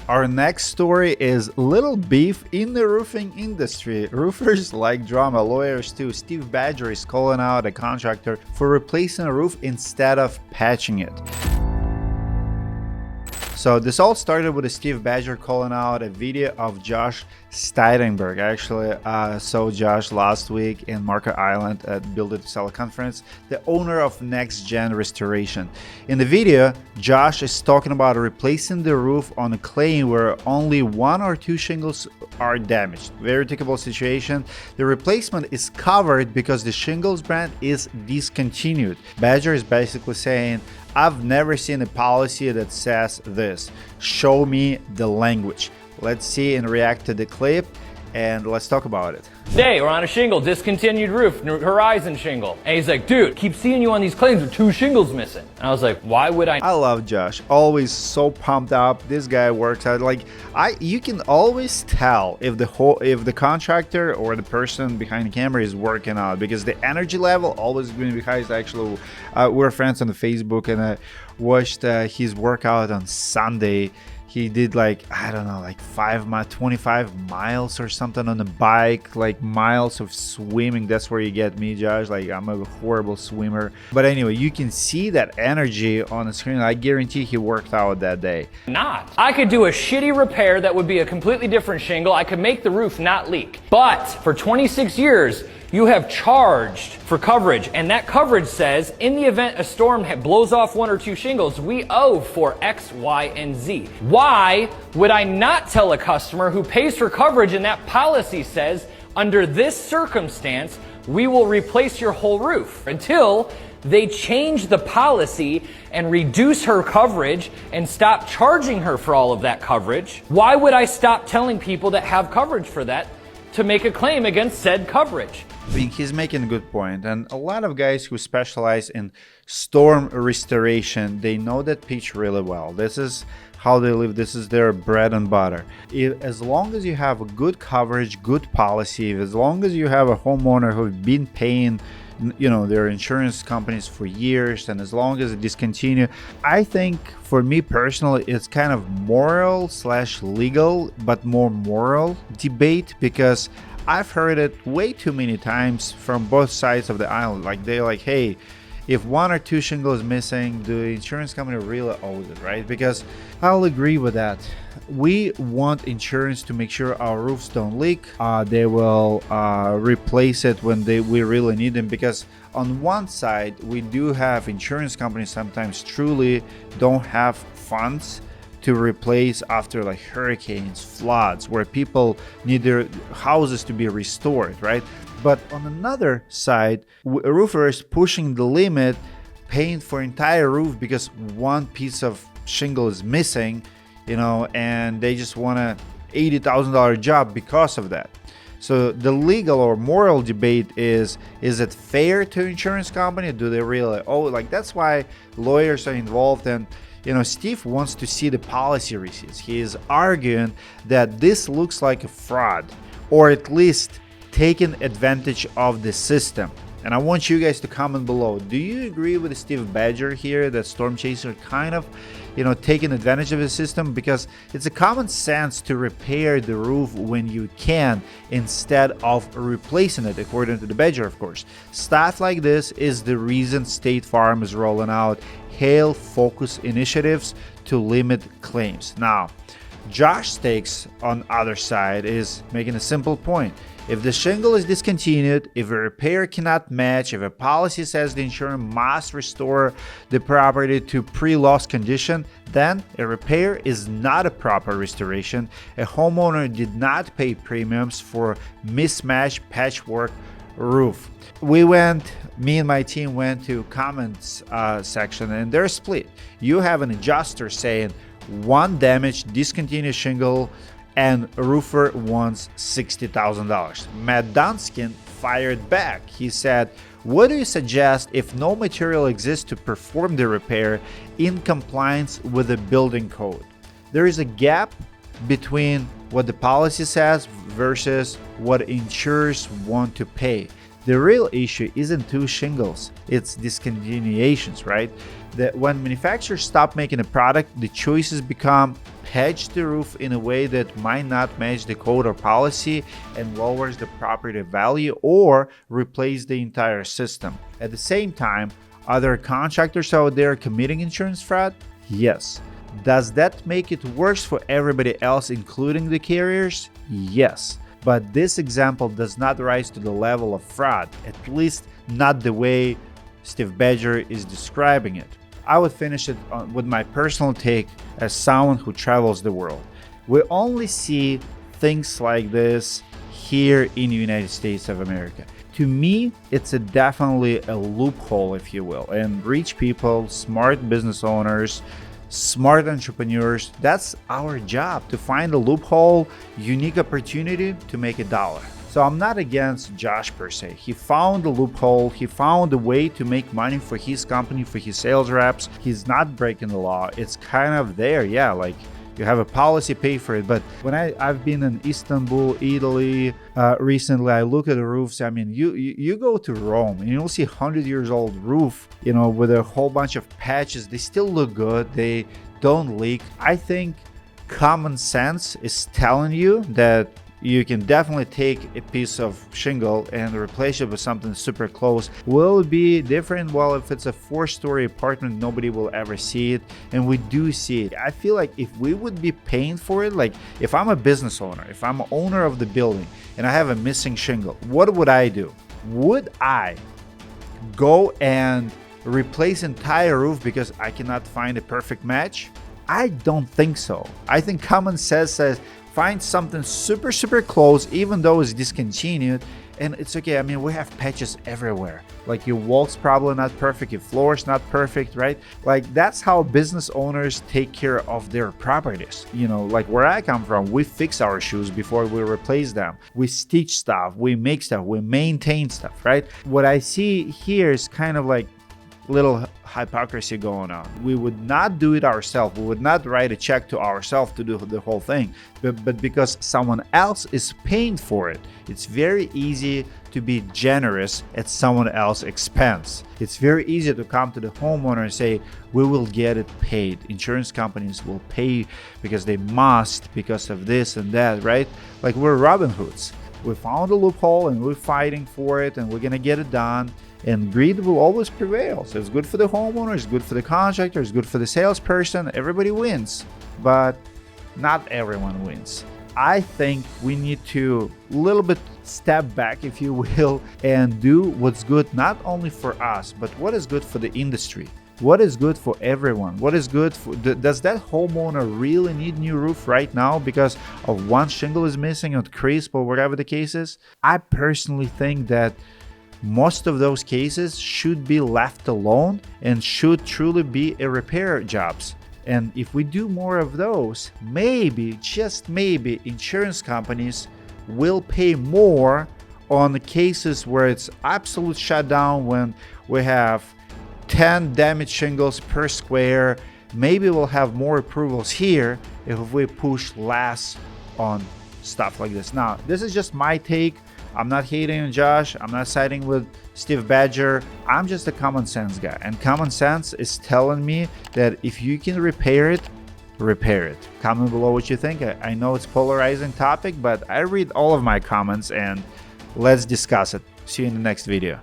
Our next story is little beef in the roofing industry. Roofers like drama, lawyers too. Steinberger is calling out a contractor for replacing a roof instead of patching it. So this all started with a Steinberger calling out a video of Josh Steinberg. I actually saw Josh last week in Market Island at Build It to Sell conference, the owner of Next Gen Restoration. In the video, Josh is talking about replacing the roof on a claim where only 1 or 2 shingles are damaged. Very typical situation. The replacement is covered because the shingles brand is discontinued. Badger is basically saying, I've never seen a policy that says this. Show me the language. Let's see and react to the clip, and let's talk about it. Today, we're on a shingle, discontinued roof, Horizon shingle. And he's like, dude, keep seeing you on these claims with 2 shingles missing. And I was like, why would I love Josh. Always so pumped up. This guy works out. You can always tell if the contractor or the person behind the camera is working out, because the energy level always going to be high. Actually, we're friends on the Facebook, and I watched his workout on Sunday. He did 25 miles or something on the bike, miles of swimming. That's where you get me, Josh. I'm a horrible swimmer. But anyway, you can see that energy on the screen. I guarantee he worked out that day. I could do a shitty repair that would be a completely different shingle. I could make the roof not leak. But for 26 years, you have charged for coverage, and that coverage says in the event a storm blows off 1 or 2 shingles, we owe for X, Y, and Z. Why would I not tell a customer who pays for coverage and that policy says under this circumstance we will replace your whole roof, until they change the policy and reduce her coverage and stop charging her for all of that coverage? Why would I stop telling people that have coverage for that to make a claim against said coverage? I think he's making a good point, and a lot of guys who specialize in storm restoration, they know that pitch really well. This is how they live. This is their bread and butter. As long as you have a good coverage, good policy, as long as you have a homeowner who's been paying their insurance companies for years, and as long as it discontinue, I think for me personally, it's kind of moral/legal, but more moral debate, because I've heard it way too many times from both sides of the island. They're like, hey, if 1 or 2 shingles missing, the insurance company really owes it, right? Because I'll agree with that. We want insurance to make sure our roofs don't leak. They will replace it when we really need them, because on one side, we do have insurance companies sometimes truly don't have funds to replace after hurricanes, floods, where people need their houses to be restored, right? But on another side, a roofer is pushing the limit, paying for entire roof because 1 piece of shingle is missing, and they just want a $80,000 job because of that. So the legal or moral debate is it fair to insurance company? Do they really owe? That's why lawyers are involved, and Steve wants to see the policy receipts. He is arguing that this looks like a fraud, or at least taking advantage of the system. And I want you guys to comment below. Do you agree with Steve Badger here that Storm Chaser kind of, taking advantage of the system? Because it's a common sense to repair the roof when you can, instead of replacing it, according to the Badger, of course. Stuff like this is the reason State Farm is rolling out hail focus initiatives to limit claims. Now, Josh's takes on other side is making a simple point. If the shingle is discontinued, if a repair cannot match, if a policy says the insurer must restore the property to pre-loss condition, then a repair is not a proper restoration. A homeowner did not pay premiums for mismatched patchwork roof. Me and my team went to comments section, and they're split. You have an adjuster saying 1 damaged, discontinued shingle, and a roofer wants $60,000. Matt Dunskin fired back. He said, what do you suggest if no material exists to perform the repair in compliance with the building code? There is a gap between what the policy says versus what insurers want to pay. The real issue isn't 2 shingles, it's discontinuations, right? That when manufacturers stop making a product, the choices become patch the roof in a way that might not match the code or policy and lowers the property value, or replace the entire system. At the same time, are there contractors out there committing insurance fraud? Yes. Does that make it worse for everybody else, including the carriers? Yes. But this example does not rise to the level of fraud, at least not the way Steinberger is describing it. I would finish it with my personal take as someone who travels the world. We only see things like this here in the United States of America. To me, it's definitely a loophole, if you will. And rich people, smart business owners, smart entrepreneurs, that's our job, to find a loophole, unique opportunity to make $1. So I'm not against Josh per se. He found a loophole, he found a way to make money for his company, for his sales reps. He's not breaking the law. It's kind of there, yeah, like you have a policy, pay for it. But when I've been in Istanbul, Italy, recently, I look at the roofs. I mean, you go to Rome and you'll see 100-year-old roof, you know, with a whole bunch of patches. They still look good. They don't leak. I think common sense is telling you that you can definitely take a piece of shingle and replace it with something super close. Will it be different? Well, if it's a 4-story apartment, nobody will ever see it, and we do see it. I feel like if we would be paying for it, like if I'm a business owner, if I'm an owner of the building and I have a missing shingle, what would I do? Would I go and replace entire roof because I cannot find a perfect match? I don't think so. I think common sense says find something super close, even though it's discontinued, and it's okay. I mean, we have patches everywhere. Like your walls probably not perfect, your floor's not perfect, right? Like that's how business owners take care of their properties. You know, like where I come from, we fix our shoes before we replace them. We stitch stuff, we make stuff, we maintain stuff, right? What I see here is kind of like little hypocrisy going on. We would not do it ourselves. We would not write a check to ourselves to do the whole thing. But because someone else is paying for it, it's very easy to be generous at someone else's expense. It's very easy to come to the homeowner and say, we will get it paid. Insurance companies will pay because they must, because of this and that, right? Like we're Robin Hoods. We found a loophole and we're fighting for it and we're gonna get it done. And greed will always prevail. So it's good for the homeowner, it's good for the contractor, it's good for the salesperson. Everybody wins, but not everyone wins. I think we need to a little bit step back, if you will, and do what's good not only for us, but what is good for the industry. What is good for everyone? What is good for, does that homeowner really need new roof right now because of one shingle is missing or crisp or whatever the case is? I personally think that most of those cases should be left alone and should truly be a repair jobs. And if we do more of those, maybe, just maybe, insurance companies will pay more on the cases where it's absolute shutdown, when we have 10 damaged shingles per square. Maybe we'll have more approvals here if we push less on stuff like this. Now, this is just my take. I'm not hating on Josh. I'm not siding with Steinberger. I'm just a common sense guy. And common sense is telling me that if you can repair it, repair it. Comment below what you think. I know it's a polarizing topic, but I read all of my comments and let's discuss it. See you in the next video.